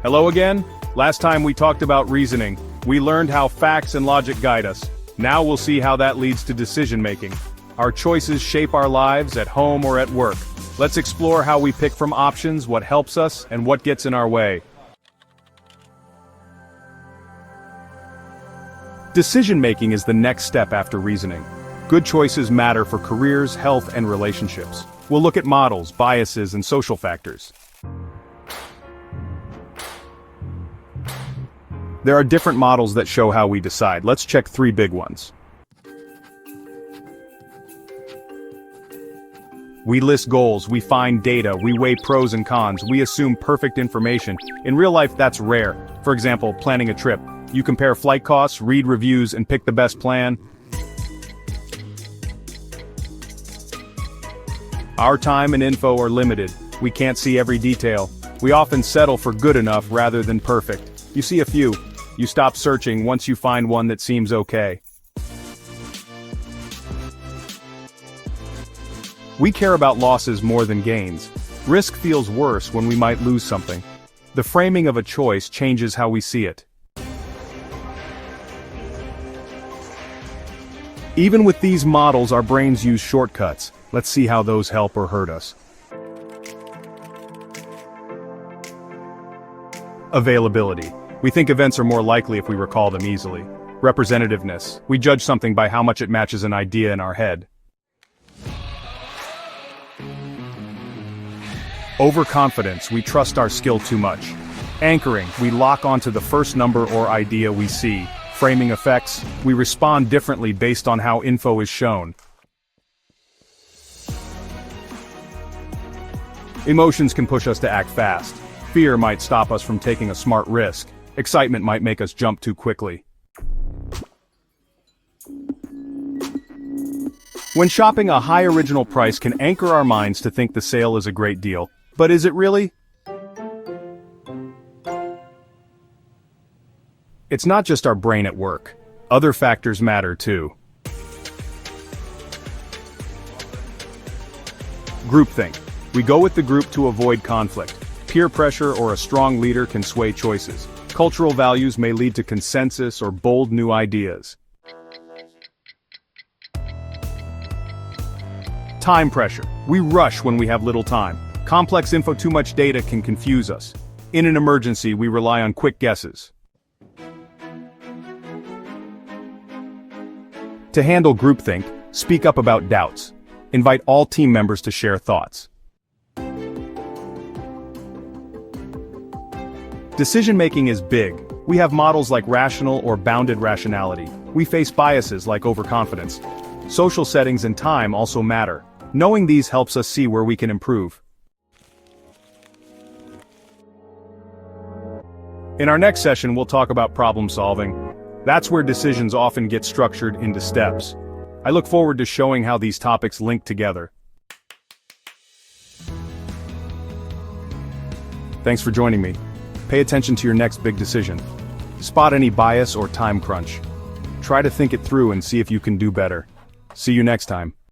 Hello again? Last time we talked about reasoning. We learned how facts and logic guide us. Now we'll see how that leads to decision-making. Our choices shape our lives at home or at work. Let's explore how we pick from options, what helps us, and what gets in our way. Decision-making is the next step after reasoning. Good choices matter for careers, health, and relationships. We'll look at models, biases, and social factors. There are different models that show how we decide. Let's check 3 big ones. We list goals, we find data, we weigh pros and cons, we assume perfect information. In real life, that's rare. For example, planning a trip. You compare flight costs, read reviews, and pick the best plan. Our time and info are limited. We can't see every detail. We often settle for good enough rather than perfect. You see a few. You stop searching once you find one that seems okay. We care about losses more than gains. Risk feels worse when we might lose something. The framing of a choice changes how we see it. Even with these models, our brains use shortcuts. Let's see how those help or hurt us. Availability. We think events are more likely if we recall them easily. Representativeness. We judge something by how much it matches an idea in our head. Overconfidence. We trust our skill too much. Anchoring. We lock onto the first number or idea we see. Framing effects. We respond differently based on how info is shown. Emotions can push us to act fast. Fear might stop us from taking a smart risk. Excitement might make us jump too quickly. When shopping, a high original price can anchor our minds to think the sale is a great deal. But is it really? It's not just our brain at work. Other factors matter too. Groupthink. We go with the group to avoid conflict. Peer pressure or a strong leader can sway choices. Cultural values may lead to consensus or bold new ideas. Time pressure. We rush when we have little time. Complex info, too much data can confuse us. In an emergency, we rely on quick guesses. To handle groupthink, speak up about doubts. Invite all team members to share thoughts. Decision-making is big. We have models like rational or bounded rationality. We face biases like overconfidence. Social settings and time also matter. Knowing these helps us see where we can improve. In our next session, we'll talk about problem solving. That's where decisions often get structured into steps. I look forward to showing how these topics link together. Thanks for joining me. Pay attention to your next big decision. Spot any bias or time crunch. Try to think it through and see if you can do better. See you next time.